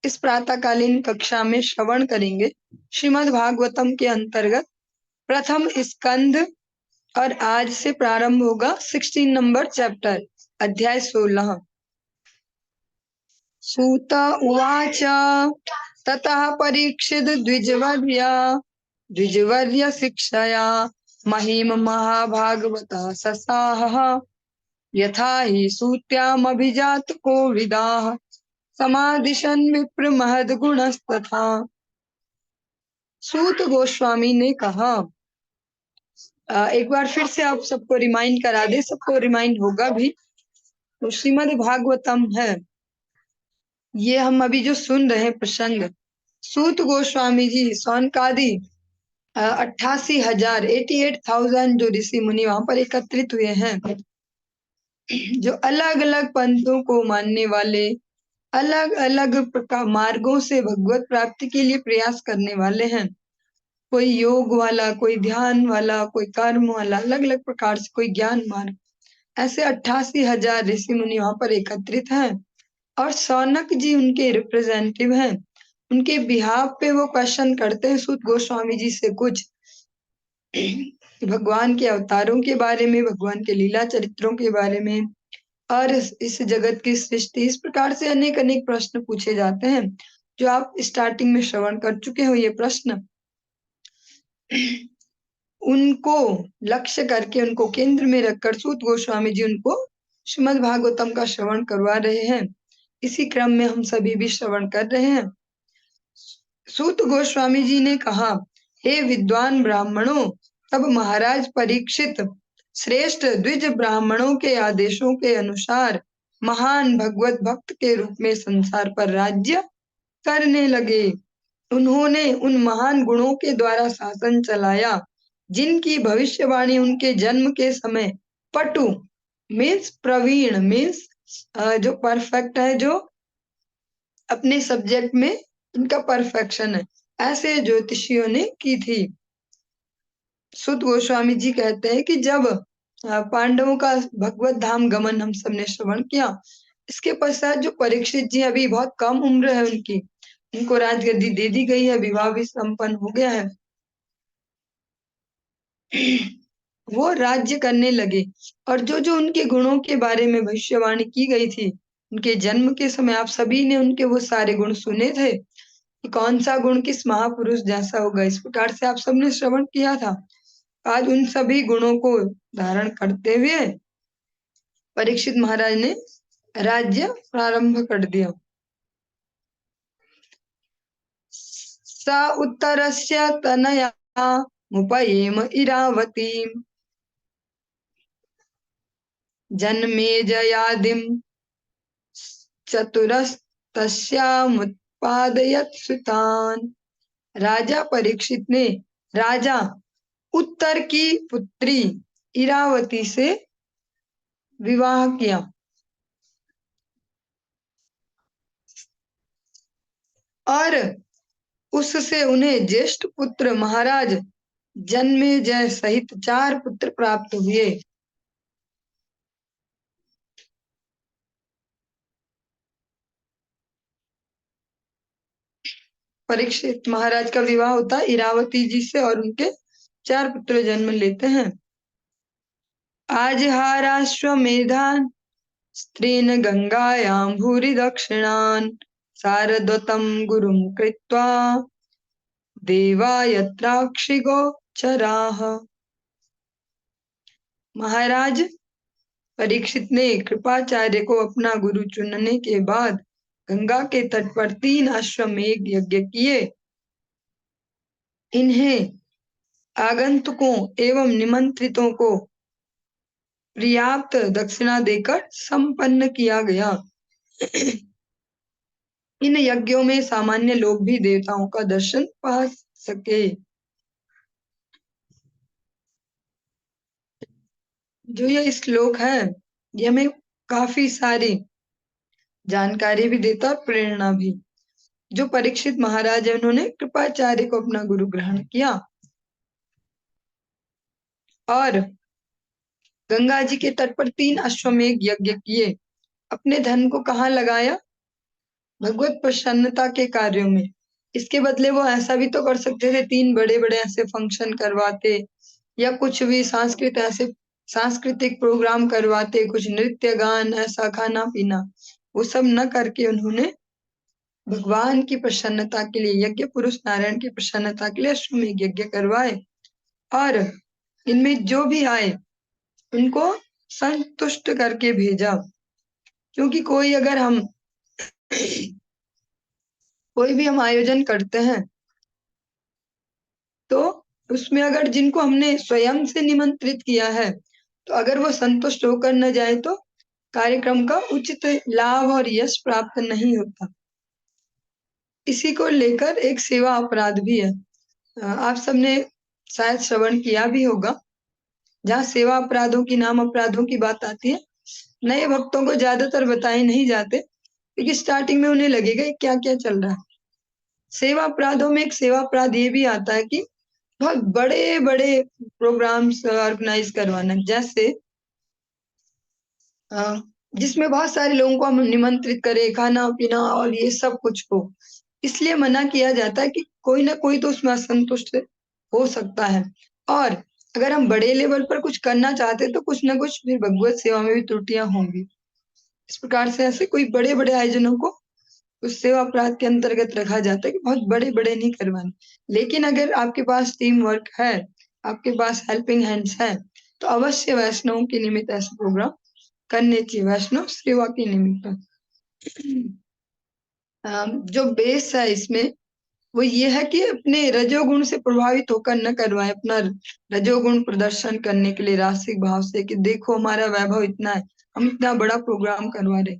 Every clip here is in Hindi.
इस प्रातःकालीन कक्षा में श्रवण करेंगे श्रीमद् भागवतम के अंतर्गत प्रथम स्कंद और आज से प्रारंभ होगा 16 नंबर चैप्टर अध्याय 16। सूत उवाच ततः परीक्षित द्विजवर्य शिक्षया महीम महाभागवतः ससाह यथा हि सूत्यामभिजात कोविदाः समादिशन् विप्र महद्गुणस्तथा। सूत गोस्वामी ने कहा, एक बार फिर से आप सबको रिमाइंड करा दे, सबको रिमाइंड होगा भी, तो श्रीमद् भागवतम है ये हम अभी जो सुन रहे हैं प्रसंग। सूत गोस्वामी जी सौनकादि 88,000 88,000 जो ऋषि मुनि वहां पर एकत्रित हुए हैं, जो अलग अलग पंथों को मानने वाले, अलग अलग प्रकार मार्गों से भगवत प्राप्ति के लिए प्रयास करने वाले हैं। कोई योग वाला, कोई ध्यान वाला, कोई कर्म वाला, अलग अलग प्रकार से, कोई ज्ञान मार्ग, ऐसे 88,000 ऋषि मुनि वहां पर एकत्रित हैं और सौनक जी उनके रिप्रेजेंटेटिव हैं। उनके बिहाफ पे वो क्वेश्चन करते हैं सूत गोस्वामी जी से कुछ भगवान के अवतारों के बारे में, भगवान के लीला चरित्रों के बारे में और इस जगत की सृष्टि, इस प्रकार से अनेक अनेक प्रश्न पूछे जाते हैं जो आप स्टार्टिंग में श्रवण कर चुके हो। ये प्रश्न उनको लक्ष्य करके, उनको केंद्र में रखकर सूत गोस्वामी जी उनको श्रीमद् भागवतम का श्रवण करवा रहे हैं। इसी क्रम में हम सभी भी श्रवण कर रहे हैं। सूत गोस्वामी जी ने कहा, हे विद्वान ब्राह्मणों, तब महाराज परीक्षित श्रेष्ठ द्विज ब्राह्मणों के आदेशों के अनुसार महान भगवत भक्त के रूप में संसार पर राज्य करने लगे। उन्होंने उन महान गुणों के द्वारा शासन चलाया जिनकी भविष्यवाणी उनके जन्म के समय पटु मीन्स प्रवीण मीन्स जो परफेक्ट है, जो अपने सब्जेक्ट में इनका परफेक्शन है, ऐसे ज्योतिषियों ने की थी। सुत गोस्वामी जी कहते हैं कि जब पांडवों का भगवत धाम गमन हम सबने श्रवण किया, इसके पश्चात जो परीक्षित जी, अभी बहुत कम उम्र है उनकी, उनको राजगद्दी दे दी गई है, विवाह भी संपन्न हो गया है, वो राज्य करने लगे। और जो जो उनके गुणों के बारे में भविष्यवाणी की गई थी उनके जन्म के समय, आप सभी ने उनके वो सारे गुण सुने थे कि कौन सा गुण किस महापुरुष जैसा होगा, इस प्रकार से आप सबने श्रवण किया था। आज उन सभी गुणों को धारण करते हुए परीक्षित महाराज ने राज्य प्रारंभ कर दिया। सा उत्तरस्य तनया मुपयेम इरावतीम् जन्मेजयादिम् चतुरस्तस्यामुत्पादयत् सुतान्। राजा परीक्षित ने राजा उत्तर की पुत्री इरावती से विवाह किया। और उससे उन्हें ज्येष्ठ पुत्र महाराज जन्मेजय सहित 4 पुत्र प्राप्त हुए। परीक्षित महाराज का विवाह होता है इरावती जी से और उनके 4 पुत्र जन्म लेते हैं। आजहाराश्वमेधान स्त्रीन गंगायां भूरि दक्षिणान शारदतम गुरुं कृत्वा देवा यत्राक्षिगोचराः। महाराज परीक्षित ने कृपाचार्य को अपना गुरु चुनने के बाद गंगा के तट पर 3 अश्वमेध यज्ञ किए। इन्हें आगंतुकों एवं निमंत्रितों को पर्याप्त दक्षिणा देकर संपन्न किया गया। इन यज्ञों में सामान्य लोग भी देवताओं का दर्शन पा सके। जो ये श्लोक है ये हमें काफी सारी जानकारी भी देता और प्रेरणा भी। जो परीक्षित महाराज है उन्होंने कृपाचार्य को अपना गुरु ग्रहण किया और गंगा जी के तट पर 3 अश्वमेध यज्ञ किए। अपने धन को कहाँ लगाया? भगवत प्रसन्नता के कार्यों में। इसके बदले वो ऐसा भी तो कर सकते थे, 3 बड़े-बड़े ऐसे फंक्शन करवाते या कुछ भी सांस्कृतिक प्रोग्राम करवाते, कुछ नृत्य गान, ऐसा खाना पीना, वो सब न करके उन्होंने भगवान की प्रसन्नता के लिए, यज्ञ पुरुष नारायण की प्रसन्नता के लिए अश्वमेध यज्ञ करवाए और इनमें जो भी आए उनको संतुष्ट करके भेजा। क्योंकि कोई भी हम आयोजन करते हैं तो उसमें अगर जिनको हमने स्वयं से निमंत्रित किया है तो अगर वो संतुष्ट होकर न जाए तो कार्यक्रम का उचित लाभ और यश प्राप्त नहीं होता। इसी को लेकर एक सेवा अपराध भी है। आप सबने शायद श्रवण किया भी होगा, जहाँ सेवा अपराधों की, नाम अपराधों की बात आती है, नए भक्तों को ज्यादातर बताए नहीं जाते क्योंकि स्टार्टिंग में उन्हें लगेगा क्या क्या चल रहा है। सेवा अपराधों में एक सेवा अपराध ये भी आता है कि बहुत बड़े बड़े प्रोग्राम्स ऑर्गेनाइज करवाना, जैसे जिसमें बहुत सारे लोगों को हम निमंत्रित करें, खाना पीना और ये सब कुछ हो, इसलिए मना किया जाता है कि कोई ना कोई तो उसमें असंतुष्ट हो सकता है। और अगर हम बड़े लेवल पर कुछ करना चाहते हैं तो कुछ ना कुछ फिर भगवत सेवा में भी त्रुटियां होंगी। इस प्रकार से ऐसे कोई बड़े बड़े आयोजनों को उस सेवा अपराध के अंतर्गत रखा जाता है कि बहुत बड़े बड़े नहीं करवाने। लेकिन अगर आपके पास टीम वर्क है, आपके पास हेल्पिंग हैंड्स है, तो अवश्य वैष्णवों के निमित्त ऐसे प्रोग्राम करने चाहिए, वैष्णव सेवा के निमित्त। जो बेस है इसमें वो ये है कि अपने रजोगुण से प्रभावित होकर न करवाएं, अपना रजोगुण प्रदर्शन करने के लिए रासिक भाव से कि देखो हमारा वैभव इतना है, हम इतना बड़ा प्रोग्राम करवा रहे।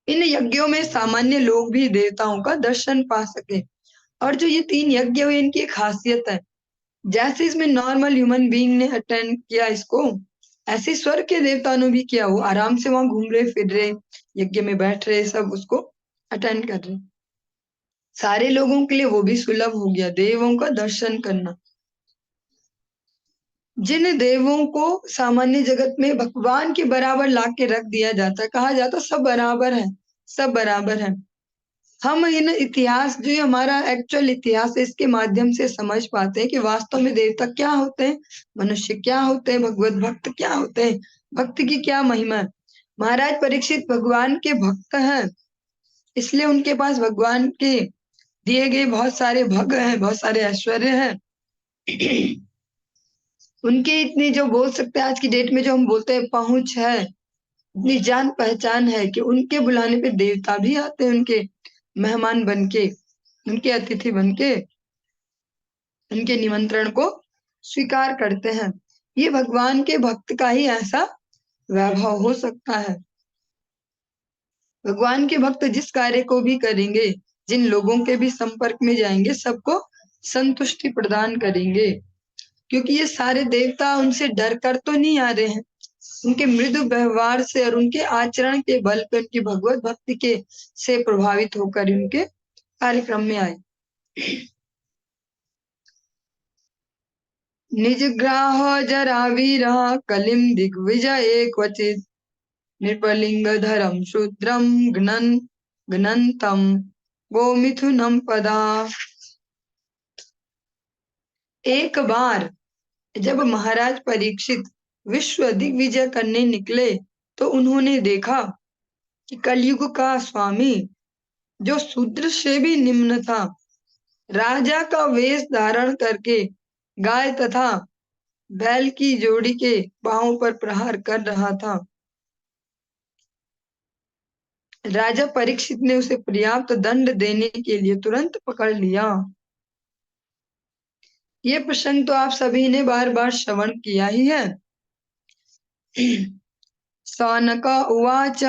इन यज्ञों में सामान्य लोग भी देवताओं का दर्शन पा सके। और जो ये 3 यज्ञ हुए इनकी एक खासियत है, जैसे इसमें नॉर्मल ह्यूमन बीइंग ने अटेंड किया इसको, ऐसे स्वर्ग के देवताओं ने भी किया। वो आराम से वहां घूम रहे फिर रहे, यज्ञ में बैठ रहे, सब उसको अटेंड कर रहे। सारे लोगों के लिए वो भी सुलभ हो गया देवों का दर्शन करना। जिन देवों को सामान्य जगत में भगवान के बराबर ला के रख दिया जाता है, कहा जाता सब बराबर है, सब बराबर है। हम इन इतिहास, जो ये हमारा एक्चुअल इतिहास है, इसके माध्यम से समझ पाते हैं कि वास्तव में देवता क्या होते हैं, मनुष्य क्या होते हैं, भगवत भक्त क्या होते हैं, भक्त की क्या महिमा है। महाराज परीक्षित भगवान के भक्त हैं, इसलिए उनके पास भगवान के दिए गए बहुत सारे भग हैं, बहुत सारे ऐश्वर्य हैं। उनके इतनी, जो बोल सकते हैं आज की डेट में जो हम बोलते हैं पहुंच है, इतनी जान पहचान है कि उनके बुलाने पे देवता भी आते हैं, उनके मेहमान बनके, उनके अतिथि बनके उनके निमंत्रण को स्वीकार करते हैं। ये भगवान के भक्त का ही ऐसा वैभव हो सकता है। भगवान के भक्त जिस कार्य को भी करेंगे, जिन लोगों के भी संपर्क में जाएंगे, सबको संतुष्टि प्रदान करेंगे, क्योंकि ये सारे देवता उनसे डर कर तो नहीं आ रहे हैं, उनके मृदु व्यवहार से और उनके आचरण के बल पर, उनकी भगवत भक्ति के से प्रभावित होकर उनके कार्यक्रम में आए। निजग्राह जरावीरः कलिं दिग्विजये क्वचित् नृपलिंगधरं शूद्रं घ्नन्तं गोमिथुनं पदा। एक बार जब महाराज परीक्षित विश्व दिग्विजय करने निकले तो उन्होंने देखा कि कलयुग का स्वामी, जो शूद्र से भी निम्न था, राजा का वेश धारण करके गाय तथा बैल की जोड़ी के पांवों पर प्रहार कर रहा था। राजा परीक्षित ने उसे पर्याप्त दंड देने के लिए तुरंत पकड़ लिया। ये प्रसंग तो आप सभी ने बार बार श्रवण किया ही है। सौनक उवाच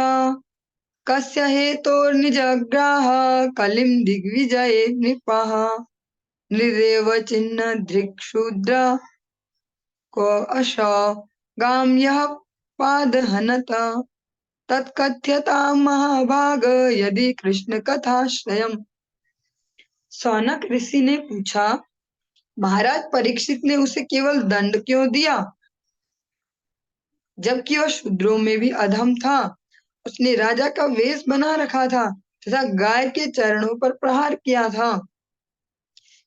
कस्य हेतोर्निजग्राह कलिं दिग्विजये नृपः नृदेव चिन्ह धृक्शूद्र को अशौ गाम यः पादहनत तत्कथ्यतां महाभाग यदि कृष्ण कथाश्रयम्। सौनक ऋषि ने पूछा, महाराज परीक्षित ने उसे केवल दंड क्यों दिया, जबकि वह शूद्रों में भी अधम था उसने राजा का वेश बना रखा था तथा गाय के चरणों पर प्रहार किया था।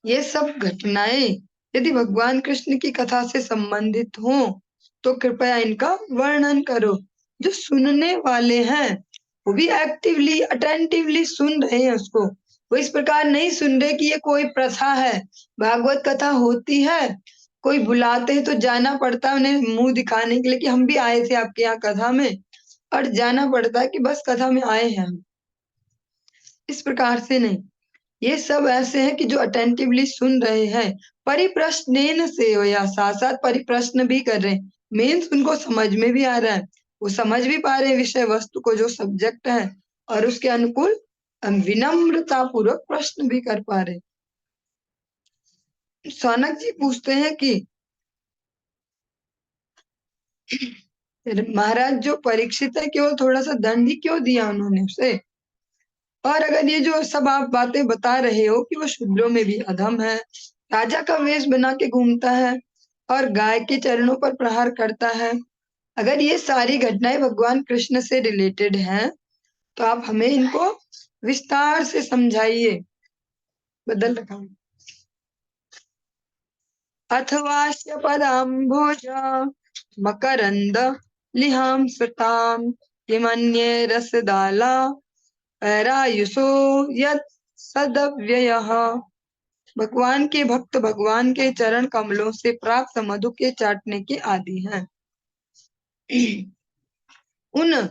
ये सब घटनाएं यदि भगवान कृष्ण की कथा से संबंधित हों तो कृपया इनका वर्णन करो। जो सुनने वाले हैं वो भी एक्टिवली अटेंटिवली सुन रहे हैं उसको, वो इस प्रकार नहीं सुन रहे कि ये कोई प्रथा है। भागवत कथा होती है, कोई बुलाते हैं तो जाना पड़ता है उन्हें मुंह दिखाने के लिए कि हम भी आए थे आपके यहाँ कथा में, और जाना पड़ता है कि बस कथा में आए हैं हम। इस प्रकार से नहीं, ये सब ऐसे हैं कि जो अटेंटिवली सुन रहे हैं, परिप्रश्नेन से हो या साथ साथ परिप्रश्न भी कर रहे हैं, मीन्स उनको समझ में भी आ रहा है, वो समझ भी पा रहे हैं विषय वस्तु को जो सब्जेक्ट है, और उसके अनुकूल विनम्रता पूर्वक प्रश्न भी कर पा रहे। सौनक जी पूछते हैं कि महाराज जो परीक्षित है केवल थोड़ा सा दंड ही क्यों दिया उन्होंने उसे, और अगर ये जो सब आप बातें बता रहे हो कि वो शूद्रों में भी अधम है, राजा का वेश बना के घूमता है और गाय के चरणों पर प्रहार करता है, अगर ये सारी घटनाएं भगवान कृष्ण से रिलेटेड हैं तो आप हमें इनको विस्तार से समझाइए। बदल रखा हूं। अथवास्य पदाम्भोज मकरंद लिहाम सताम किमन्ये रसदाला रायुषो यत् सदव्ययः। भगवान के भक्त भगवान के चरण कमलों से प्राप्त मधु के चाटने के आदि हैं। उन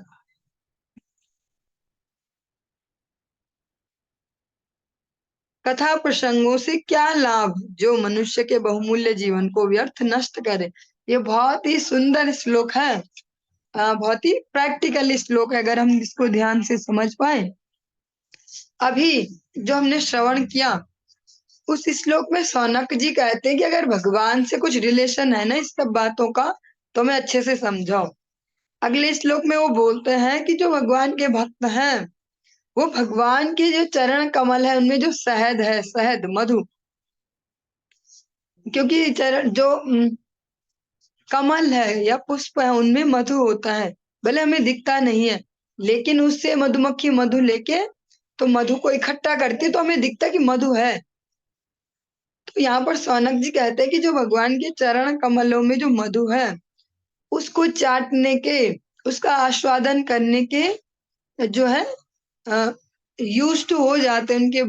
कथा प्रसंगों से क्या लाभ जो मनुष्य के बहुमूल्य जीवन को व्यर्थ नष्ट करे। ये बहुत ही सुंदर श्लोक है, बहुत ही प्रैक्टिकल श्लोक है अगर हम इसको ध्यान से समझ पाए। अभी जो हमने श्रवण किया उस श्लोक में सौनक जी कहते हैं कि अगर भगवान से कुछ रिलेशन है ना इस सब बातों का तो हमें अच्छे से समझाओ। अगले श्लोक में वो बोलते हैं कि जो भगवान के भक्त हैं वो भगवान के जो चरण कमल है उनमें जो शहद है, शहद मधु, क्योंकि चरण जो कमल है या पुष्प है उनमें मधु होता है, भले हमें दिखता नहीं है लेकिन उससे मधुमक्खी मधु लेके तो मधु को इकट्ठा करती है तो हमें दिखता है कि मधु है। तो यहाँ पर सौनक जी कहते हैं कि जो भगवान के चरण कमलों में जो मधु है उसको चाटने के, उसका आस्वादन करने के जो है यूज टू हो जाते हैं उनके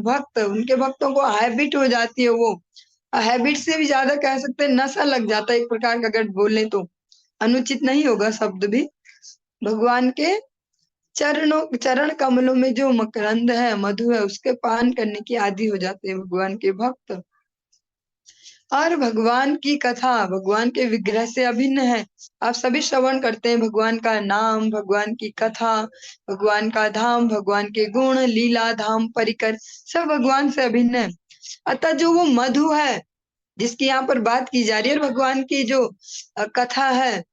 भक्तों को हैबिट हो जाती है। वो हैबिट से भी ज्यादा कह सकते हैं, नशा लग जाता है एक प्रकार का, अगर बोले तो अनुचित नहीं होगा शब्द भी। भगवान के चरण कमलों में जो मकरंद है, मधु है, उसके पान करने की आदि हो जाते हैं भगवान के भक्त। और भगवान की कथा भगवान के विग्रह से अभिन्न है। आप सभी श्रवण करते हैं भगवान का नाम, भगवान की कथा, भगवान का धाम, भगवान के गुण, लीला, धाम, परिकर सब भगवान से अभिन्न है। अतः जो वो मधु है जिसकी यहाँ पर बात की जा रही है, भगवान की जो कथा है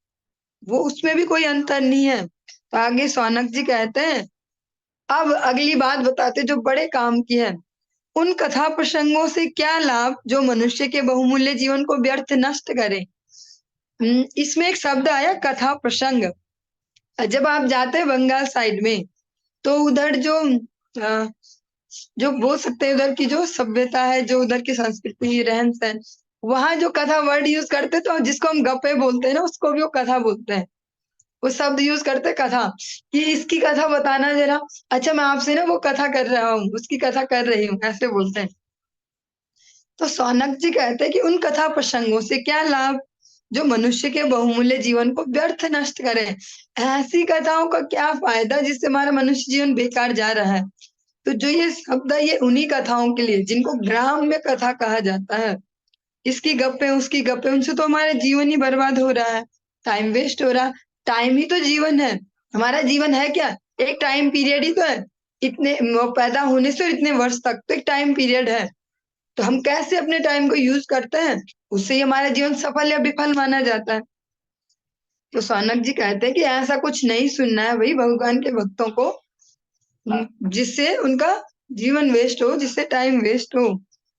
वो उसमें भी कोई अंतर नहीं है। तो आगे सौनक जी कहते हैं, अब अगली बात बताते जो बड़े काम की है। उन कथा प्रसंगों से क्या लाभ जो मनुष्य के बहुमूल्य जीवन को व्यर्थ नष्ट करे। इसमें एक शब्द आया कथा प्रसंग। जब आप जाते हैं बंगाल साइड में तो उधर जो बोल सकते हैं उधर की जो सभ्यता है, जो उधर की संस्कृति रहन सहन, वहां जो कथा वर्ड यूज करते तो जिसको हम गप्पे बोलते हैं ना उसको भी वो कथा बोलते हैं। वो शब्द यूज करते कथा, कि इसकी कथा बताना जरा, अच्छा मैं आपसे ना वो कथा कर रहा हूँ, उसकी कथा कर रही हूँ, ऐसे बोलते हैं। तो सौनक जी कहते हैं कि उन कथा प्रसंगों से क्या लाभ जो मनुष्य के बहुमूल्य जीवन को व्यर्थ नष्ट करे। ऐसी कथाओं का क्या फायदा जिससे हमारा मनुष्य जीवन बेकार जा रहा है। तो जो ये शब्द है ये उन्हीं कथाओं के लिए जिनको ग्राम में कथा कहा जाता है। इसकी गप्पे उसकी गप्पे, उनसे तो हमारा जीवन ही बर्बाद हो रहा है, टाइम वेस्ट हो रहा है। टाइम ही तो जीवन है, हमारा जीवन है क्या, एक टाइम पीरियड ही तो है। इतने पैदा होने से और इतने वर्ष तक तो एक टाइम पीरियड है, तो हम कैसे अपने टाइम को यूज करते हैं उससे ही हमारा जीवन सफल या विफल माना जाता है। तो सौनक जी कहते हैं कि ऐसा कुछ नहीं सुनना है भाई भगवान के भक्तों को जिससे उनका जीवन वेस्ट हो, जिससे टाइम वेस्ट हो।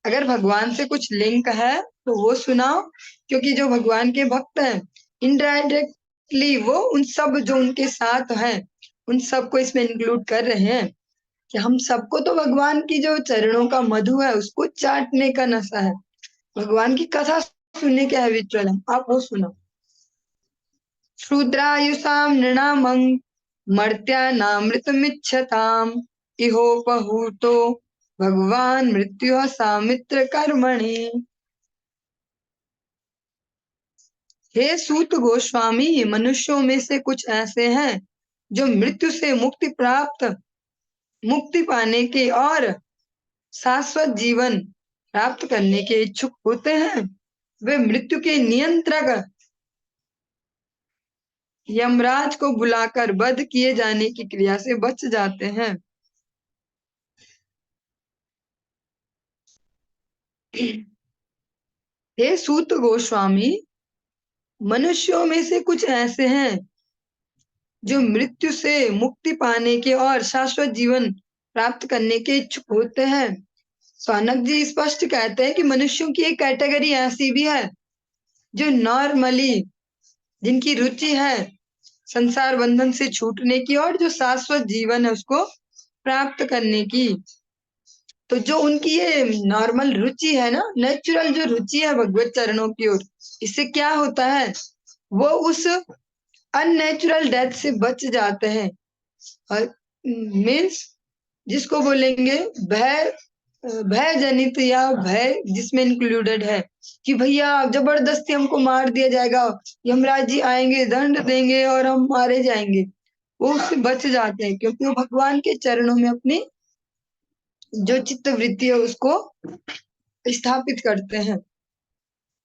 अगर भगवान से कुछ लिंक है तो वो सुनाओ, क्योंकि जो भगवान के भक्त हैं इनडायरेक्टली वो उन सब जो उनके साथ हैं उन सबको इसमें इंक्लूड कर रहे हैं कि हम सबको तो भगवान की जो चरणों का मधु है उसको चाटने का नशा है। भगवान की कथा सुनने के हैबिचुअल है। आप वो सुनो। शूद्रायुषाम नृणामं मर्त्यानामृतमिच्छताम इहोपहूतो भगवान मृत्यु सामित्र कर्मणि। हे सूत गोस्वामी, मनुष्यों में से कुछ ऐसे हैं जो मृत्यु से मुक्ति पाने के और शाश्वत जीवन प्राप्त करने के इच्छुक होते हैं। वे मृत्यु के नियंत्रक यमराज को बुलाकर वध किए जाने की क्रिया से बच जाते हैं। हे सूत गोस्वामी, मनुष्यों में से कुछ ऐसे हैं जो मृत्यु से मुक्ति पाने के और शाश्वत जीवन प्राप्त करने के इच्छुक होते हैं। सौनक जी स्पष्ट कहते हैं कि मनुष्यों की एक कैटेगरी ऐसी भी है जो नॉर्मली जिनकी रुचि है संसार बंधन से छूटने की और जो शाश्वत जीवन है उसको प्राप्त करने की। तो जो उनकी ये नॉर्मल रुचि है ना, नेचुरल जो रुचि है भगवत चरणों की ओर, इससे क्या होता है, वो उस अननेचुरल डेथ से बच जाते हैं। और मीन्स जिसको बोलेंगे भय भय जनित या भय जिसमें इंक्लूडेड है कि भैया जबरदस्ती हमको मार दिया जाएगा, यमराज जी आएंगे, दंड देंगे और हम मारे जाएंगे, वो उससे बच जाते हैं क्योंकि वो भगवान के चरणों में अपनी जो चित्त वृत्ति है उसको स्थापित करते हैं।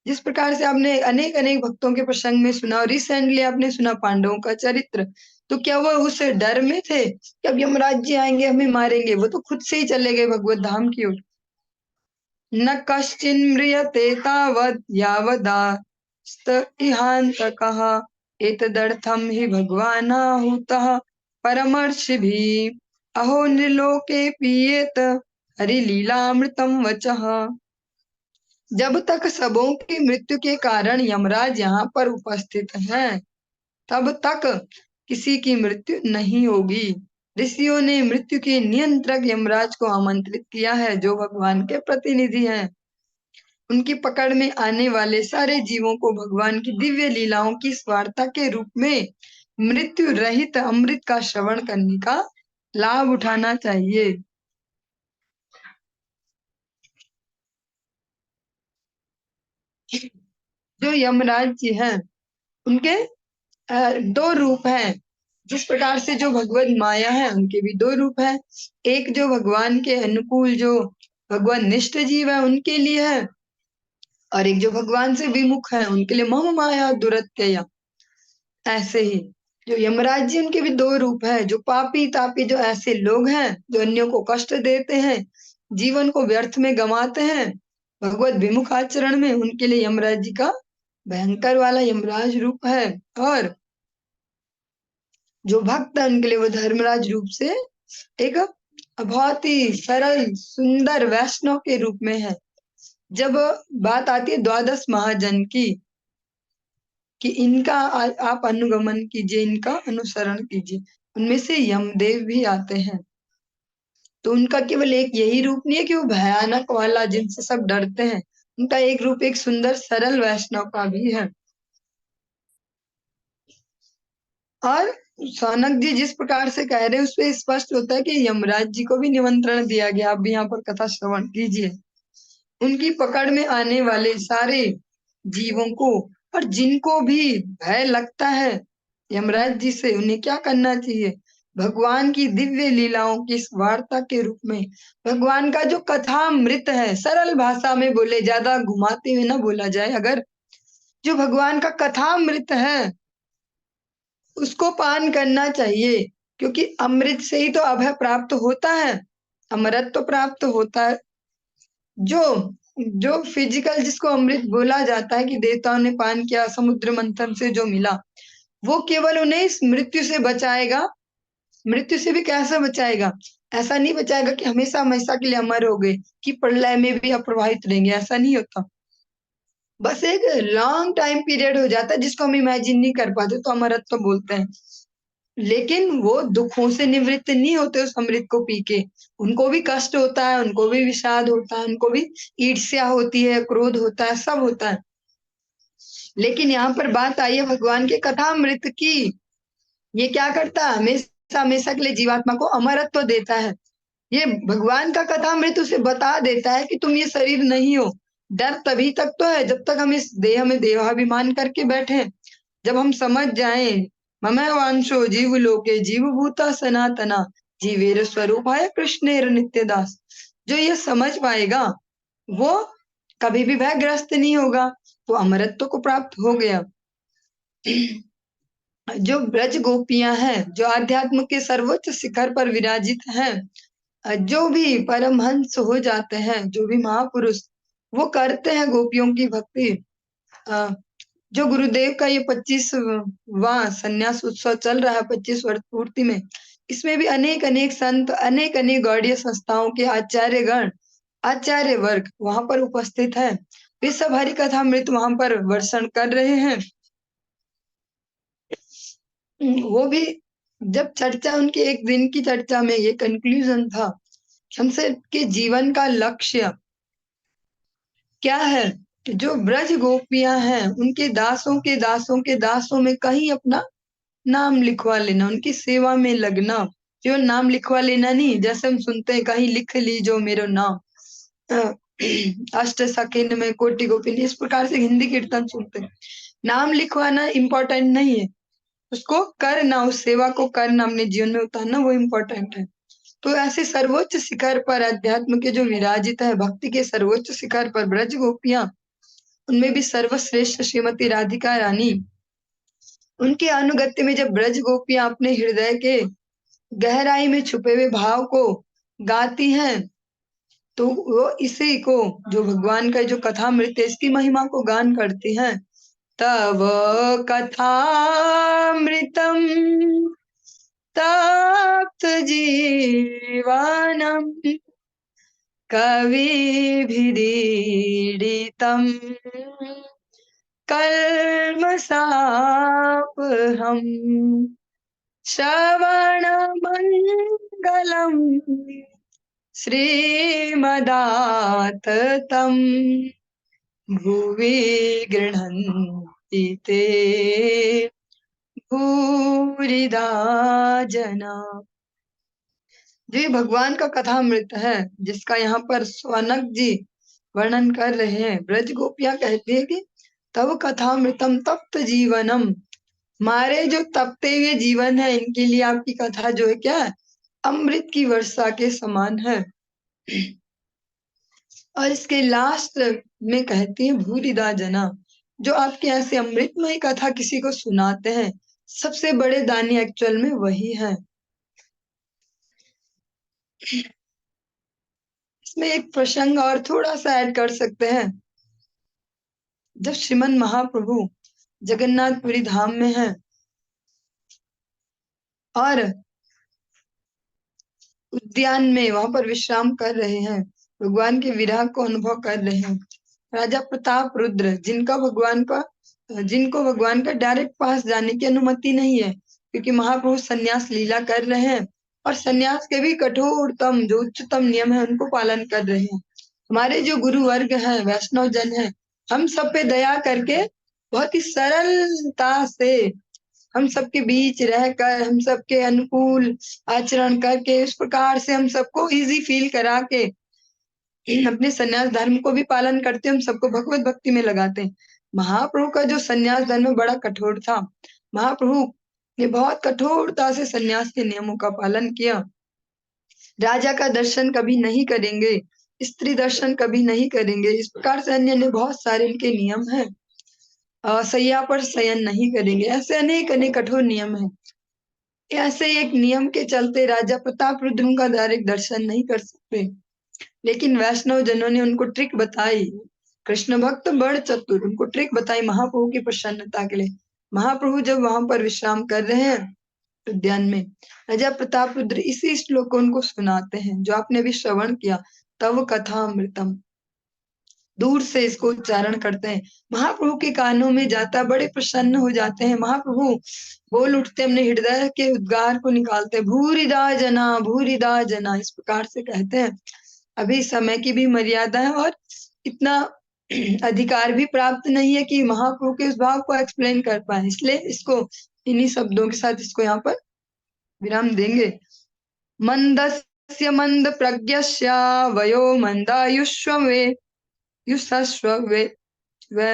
जिस प्रकार से आपने अनेक अनेक भक्तों के प्रसंग में सुना और रिसेंटली आपने सुना पांडवों का चरित्र, तो क्या वो उस डर में थे कि अब यमराज जी आएंगे हमें मारेंगे? वो तो खुद से ही चले गए भगवत धाम की ओर। न कश्चिन्म्रियते तावद् यावदास्त इहान्तकः एतदर्थं हि भगवानाहुतः परमर्षिभिः अहो नृलोके पीयेत हरिलीलामृतं वचः। जब तक सबों की मृत्यु के कारण यमराज यहाँ पर उपस्थित हैं, तब तक किसी की मृत्यु नहीं होगी। ऋषियों ने मृत्यु के नियंत्रक यमराज को आमंत्रित किया है, जो भगवान के प्रतिनिधि हैं। उनकी पकड़ में आने वाले सारे जीवों को भगवान की दिव्य लीलाओं की वार्ता के रूप में मृत्यु रहित अमृत का श्रवण करने का लाभ उठाना चाहिए। जो यमराज जी हैं उनके दो रूप हैं। जिस प्रकार से जो भगवत माया है उनके भी दो रूप हैं। एक जो भगवान के अनुकूल जो भगवान निष्ठ जीव है उनके लिए है, और एक जो भगवान से विमुख है उनके लिए मोह माया दुरत्यय। ऐसे ही जो यमराज जी उनके भी दो रूप है। जो पापी तापी जो ऐसे लोग हैं जो अन्यों को कष्ट देते हैं, जीवन को व्यर्थ में गंवाते हैं भगवत विमुख आचरण में, उनके लिए यमराज जी का भयंकर वाला यमराज रूप है। और जो भक्त है उनके लिए वो धर्मराज रूप से एक बहुत ही सरल सुंदर वैष्णव के रूप में है। जब बात आती है द्वादश महाजन की कि इनका आप अनुगमन कीजिए, इनका अनुसरण कीजिए, उनमें से यमदेव भी आते हैं। तो उनका केवल एक यही रूप नहीं है कि वो भयानक वाला जिनसे सब डरते हैं, उनका एक रूप एक सुंदर सरल वैष्णव का भी है। और सौनक जी जिस प्रकार से कह रहे हैं उसपे स्पष्ट होता है कि यमराज जी को भी निमंत्रण दिया गया, आप भी यहाँ पर कथा श्रवण कीजिए। उनकी पकड़ में आने वाले सारे जीवों को और जिनको भी भय लगता है यमराज जी से, उन्हें क्या करना चाहिए, भगवान की दिव्य लीलाओं की इस वार्ता के रूप में भगवान का जो कथामृत है, सरल भाषा में बोले, ज्यादा घुमाते हुए ना बोला जाए, अगर जो भगवान का कथामृत है उसको पान करना चाहिए। क्योंकि अमृत से ही तो अभय प्राप्त होता है, अमृत तो प्राप्त होता है। जो जो फिजिकल जिसको अमृत बोला जाता है कि देवताओं ने पान किया समुद्र मंथन से जो मिला, वो केवल उन्हें इस मृत्यु से बचाएगा। मृत्यु से भी कैसे बचाएगा? ऐसा नहीं बचाएगा कि हमेशा हमेशा के लिए अमर हो गए, कि प्रलय में भी अप्रवाहित रहेंगे, ऐसा नहीं होता। बस एक लॉन्ग टाइम पीरियड हो जाता है जिसको हम इमेजिन नहीं कर पाते, तो अमरत्व बोलते हैं। लेकिन वो दुखों से निवृत्त नहीं होते उस अमृत को पी के। उनको भी कष्ट होता है, उनको भी विषाद होता है, उनको भी ईर्ष्या होती है, क्रोध होता है, सब होता है। लेकिन यहाँ पर बात आई है भगवान के कथामृत की। ये क्या करता है, हमेशा हमेशा के लिए जीवात्मा को अमरत्व देता है। ये भगवान का कथामृत उसे बता देता है कि तुम ये शरीर नहीं हो। डर तभी तक तो है जब तक हम इस देह में देहाभिमान करके बैठे। जब हम समझ जाएं ममैव वांशो जीव लोके जीव भूता सनातना जीवेर स्वरूपाय कृष्णेर नित्यदास, जो ये समझ पाएगा वो कभी भी भयग्रस्त नहीं होगा, तो अमरत्व को प्राप्त हो गया। जो ब्रज गोपियां हैं, जो आध्यात्म के सर्वोच्च शिखर पर विराजित हैं, जो भी परमहंस हो जाते हैं, जो भी महापुरुष, वो करते हैं गोपियों की भक्ति। अ, जो गुरुदेव का ये 25वां संन्यास उत्सव चल रहा है, 25 वर्ष पूर्ति में, इसमें भी अनेक अनेक संत, अनेक अनेक गौड़ीय संस्थाओं के आचार्य गण, आचार्य वर्ग वहां पर उपस्थित है। वे सब हरि कथामृत वहां पर वर्षण कर रहे हैं। वो भी जब चर्चा, उनकी एक दिन की चर्चा में ये कंक्लूजन था, हम सबके जीवन का लक्ष्य क्या है कि जो ब्रज गोपियां हैं उनके दासों के दासों के दासों में कहीं अपना नाम लिखवा लेना, उनकी सेवा में लगना। जो नाम लिखवा लेना नहीं, जैसे हम सुनते हैं कहीं लिख ली जो मेरो नाम, अ, अष्ट सखिन में कोटि गोपिनी, इस प्रकार से हिंदी कीर्तन सुनते हैं। नाम लिखवाना इम्पोर्टेंट नहीं है, उसको करना, उस सेवा को करना, अपने जीवन में उतारना, वो इम्पोर्टेंट है। तो ऐसे सर्वोच्च शिखर पर अध्यात्म के जो विराजित है, भक्ति के सर्वोच्च शिखर पर ब्रज गोपियां, उनमें भी सर्वश्रेष्ठ श्रीमती राधिका रानी, उनके अनुगत्य में जब ब्रज गोपियां अपने हृदय के गहराई में छुपे हुए भाव को गाती हैं, तो वो इसी को, जो भगवान का जो कथामृत है, इसकी महिमा को गान करती हैं। तव कथामृतम तप्त जीवनम कविभिरीडितम कल्मषापहम् श्रवणमङ्गलम् श्रीमदाततं भुवि गृह्णन्ति ते भूरिदा जना। जो ये भगवान का कथामृत है, जिसका यहाँ पर स्वनक जी वर्णन कर रहे हैं, ब्रज गोपियां कहती है कि तब कथामृतम तप्त जीवनम, मारे जो तपते हुए जीवन है, इनके लिए आपकी कथा जो है क्या है, अमृत की वर्षा के समान है। और इसके लास्ट में कहती है भूरिदा जना, जो आपके ऐसे अमृतमय कथा किसी को सुनाते हैं, सबसे बड़े दानी एक्चुअल में वही है। इसमें एक प्रसंग और थोड़ा सा ऐड कर सकते हैं। जब श्रीमन महाप्रभु जगन्नाथपुरी धाम में हैं और उद्यान में वहां पर विश्राम कर रहे हैं, भगवान के विरह को अनुभव कर रहे हैं, राजा प्रताप रुद्र, जिनको भगवान का डायरेक्ट पास जाने की अनुमति नहीं है, क्योंकि महाप्रभु सन्यास लीला कर रहे हैं और सन्यास के भी कठोरतम जो उच्चतम नियम है उनको पालन कर रहे हैं। हमारे जो गुरु वर्ग हैं, वैष्णव जन हैं, हम सब पे दया करके बहुत ही सरलता से हम सबके बीच रहकर, हम सबके अनुकूल आचरण करके, इस प्रकार से हम सबको इजी फील करा के अपने सन्यास धर्म को भी पालन करते, हम सबको भगवत भक्ति में लगाते हैं। महाप्रभु का जो सन्यास धर्म बड़ा कठोर था, महाप्रभु ने बहुत कठोरता से सन्यास के नियमों का पालन किया। राजा का दर्शन कभी नहीं करेंगे, स्त्री दर्शन कभी नहीं करेंगे, इस प्रकार से अन्य अन्य बहुत सारे इनके नियम हैं। सैया पर शयन नहीं करेंगे, ऐसे अनेक अनेक कठोर नियम हैं। ऐसे एक नियम के चलते राजा प्रताप रुद्र का डायरेक्ट दर्शन नहीं कर सकते, लेकिन वैष्णव जनों ने उनको ट्रिक बताई। कृष्ण भक्त बड़ चतुर, उनको ट्रिक बताई महाप्रभु की प्रसन्नता के लिए। महाप्रभु जब वहां पर विश्राम कर रहे हैं उद्यान में, राजा प्रताप रुद्र इसी श्लोक को उनको सुनाते हैं जो आपने भी श्रवण किया, तव कथा अमृतम। दूर से इसको उच्चारण करते हैं। महाप्रभु के कानों में जाता, बड़े प्रसन्न हो जाते हैं। महाप्रभु बोल उठते, अपने हृदय के उद्गार को निकालते हैं, भूरिदा जना, इस प्रकार से कहते हैं। अभी समय की भी मर्यादा है और इतना अधिकार भी प्राप्त नहीं है कि महाप्रभु के उस भाव को एक्सप्लेन कर पाए, इसलिए इसको इन्हीं शब्दों के साथ इसको यहाँ पर विराम देंगे। मंदस्य मंद प्रज्ञस्य वयो मंदायुष्वे युष्वे वे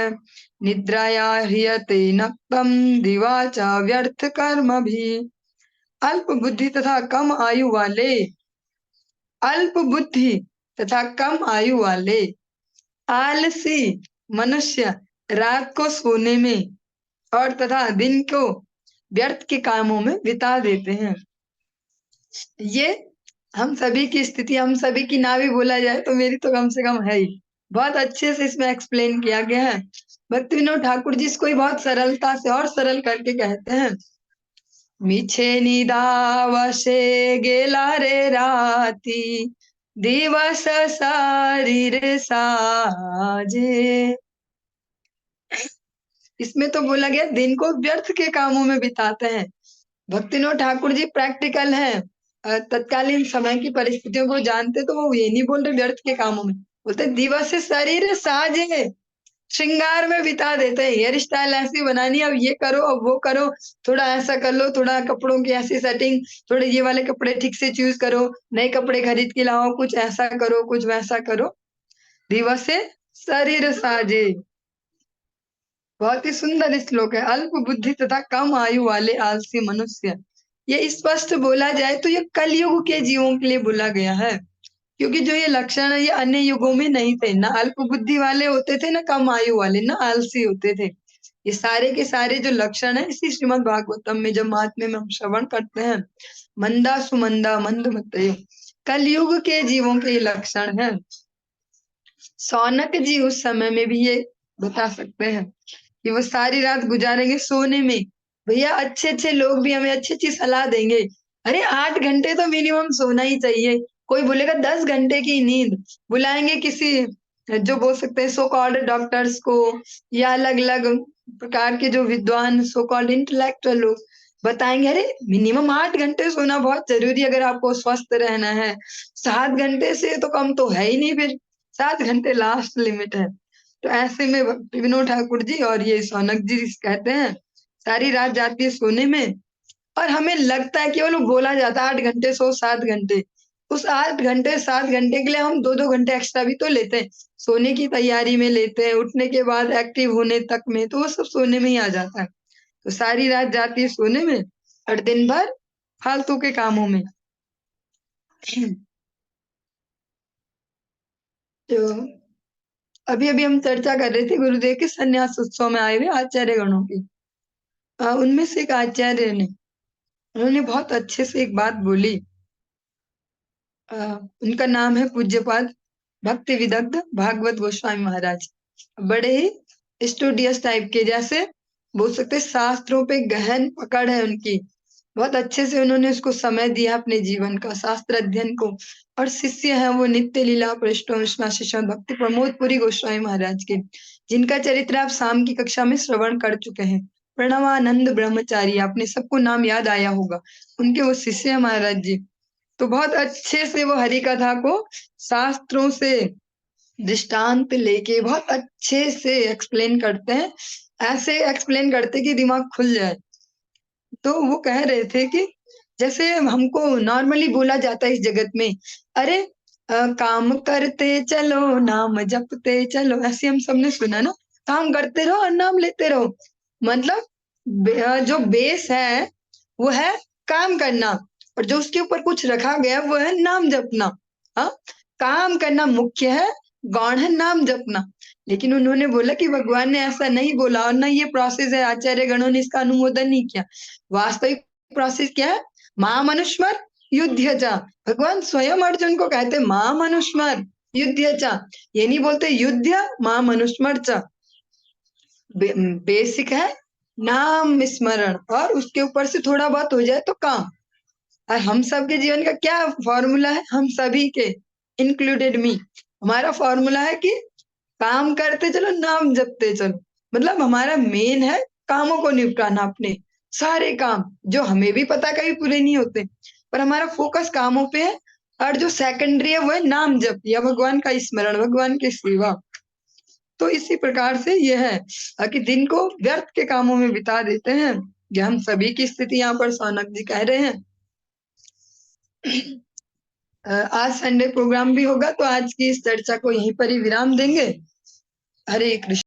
निद्राया ह्रियते नक्तम दिवा च व्यर्थ कर्म भी। अल्प बुद्धि तथा कम आयु वाले, अल्प बुद्धि तथा कम आयु वाले आलसी मनुष्य रात को सोने में और तथा दिन को व्यर्थ के कामों में बिता देते हैं। ये हम सभी की स्थिति, हम सभी की ना भी बोला जाए तो मेरी तो कम से कम है ही। बहुत अच्छे से इसमें एक्सप्लेन किया गया है। भक्ति विनोद ठाकुर जी इसको ही बहुत सरलता से और सरल करके कहते हैं। मीछे निदावसे गेला रे राती दिवस शरीर साजे। इसमें तो बोला गया दिन को व्यर्थ के कामों में बिताते हैं। भक्तिविनोद ठाकुर जी प्रैक्टिकल हैं, तत्कालीन समय की परिस्थितियों को जानते, तो वो ये नहीं बोल रहे व्यर्थ के कामों में, बोलते दिवस शरीर साजे, श्रृंगार में बिता देते हैं। हेयर स्टाइल ऐसी बनानी, अब ये करो, अब वो करो, थोड़ा ऐसा कर लो, थोड़ा कपड़ों की ऐसी सेटिंग, थोड़े ये वाले कपड़े ठीक से चूज करो, नए कपड़े खरीद के लाओ, कुछ ऐसा करो, कुछ वैसा करो। दिवस शरीर साजे, बहुत ही सुंदर श्लोक है। अल्प बुद्धि तथा कम आयु वाले आलसी मनुष्य, ये स्पष्ट बोला जाए तो ये कलयुग के जीवों के लिए बोला गया है, क्योंकि जो ये लक्षण है ये अन्य युगों में नहीं थे। ना अल्प बुद्धि वाले होते थे, ना कम आयु वाले, ना आलसी होते थे। ये सारे के सारे जो लक्षण है इसी श्रीमद् भागवतम में जब महात्म्य में हम श्रवण करते हैं, मंदा सुमंदा मंद मतयो, कलयुग के जीवों के ये लक्षण है। सौनक जी उस समय में भी ये बता सकते हैं कि वो सारी रात गुजारेंगे सोने में। भैया अच्छे अच्छे लोग भी हमें अच्छी अच्छी सलाह देंगे, अरे 8 घंटे तो मिनिमम सोना ही चाहिए। कोई बोलेगा 10 घंटे की नींद, बुलाएंगे किसी जो बोल सकते हैं सो कॉल्ड डॉक्टर्स को, या अलग अलग प्रकार के जो विद्वान सो कॉल्ड इंटेलेक्चुअल लोग बताएंगे, अरे मिनिमम 8 घंटे सोना बहुत जरूरी है अगर आपको स्वस्थ रहना है। 7 घंटे से तो कम तो है ही नहीं, फिर 7 घंटे लास्ट लिमिट है। तो ऐसे में भक्ति विनोद ठाकुर जी और ये सौनक जी कहते हैं सारी रात जाती है सोने में, और हमें लगता है केवल बोला जाता है 8 घंटे सो 7 घंटे, उस 8 घंटे 7 घंटे के लिए हम 2-2 घंटे एक्स्ट्रा भी तो लेते हैं, सोने की तैयारी में लेते हैं, उठने के बाद एक्टिव होने तक में, तो वो सब सोने में ही आ जाता है। तो सारी रात जाती है सोने में और दिन भर फालतू के कामों में। तो अभी अभी हम चर्चा कर रहे थे गुरुदेव के संन्यास उत्सव में आए हुए आचार्य गणों की। उनमें से एक आचार्य ने, उन्होंने बहुत अच्छे से एक बात बोली। उनका नाम है पूज्यपाद भक्ति विदग्ध भागवत गोस्वामी महाराज। बड़े ही स्टूडियस टाइप के, जैसे बोल सकते शास्त्रों पे गहन पकड़ है उनकी। बहुत अच्छे से उन्होंने उसको समय दिया अपने जीवन का, शास्त्र अध्ययन को। और शिष्य हैं वो नित्य लीला पृष्ठों शिष्य भक्ति प्रमोद पुरी गोस्वामी महाराज के, जिनका चरित्र आप शाम की कक्षा में श्रवण कर चुके हैं। प्रणवानंद ब्रह्मचारी, आपने सबको नाम याद आया होगा, उनके वो शिष्य है महाराज जी। तो बहुत अच्छे से वो हरि कथा को शास्त्रों से दृष्टांत लेके बहुत अच्छे से एक्सप्लेन करते हैं, ऐसे एक्सप्लेन करते कि दिमाग खुल जाए। तो वो कह रहे थे कि जैसे हमको नॉर्मली बोला जाता है इस जगत में, अरे काम करते चलो नाम जपते चलो, ऐसे हम सबने सुना ना, काम करते रहो और नाम लेते रहो। मतलब जो बेस है वो है काम करना, और जो उसके ऊपर कुछ रखा गया वो है नाम जपना। हाँ, काम करना मुख्य है, गौण है नाम जपना। लेकिन उन्होंने बोला कि भगवान ने ऐसा नहीं बोला, और ना ये प्रोसेस है, आचार्य गणों ने इसका अनुमोदन नहीं किया। वास्तविक प्रोसेस क्या है? मां मनुष्मर युद्ध चा, भगवान स्वयं अर्जुन को कहते मां मनुष्मर युद्ध चा, ये नहीं बोलते युद्ध मां मनुष्मर चा। बेसिक है नाम स्मरण, और उसके ऊपर से थोड़ा बहुत हो जाए तो काम। और हम सबके जीवन का क्या फॉर्मूला है? हम सभी के इंक्लूडेड मी, हमारा फॉर्मूला है कि काम करते चलो, नाम जपते चलो। मतलब हमारा मेन है कामों को निपटाना, अपने सारे काम जो हमें भी पता कभी पूरे नहीं होते, पर हमारा फोकस कामों पे है। और जो सेकेंडरी है वो है नाम जप या भगवान का स्मरण, भगवान की सेवा। तो इसी प्रकार से यह है कि दिन को व्यर्थ के कामों में बिता देते हैं। ये हम सभी की स्थिति यहाँ पर सौनक जी कह रहे हैं। आज संडे प्रोग्राम भी होगा, तो आज की इस चर्चा को यहीं पर ही विराम देंगे। हरे कृष्ण।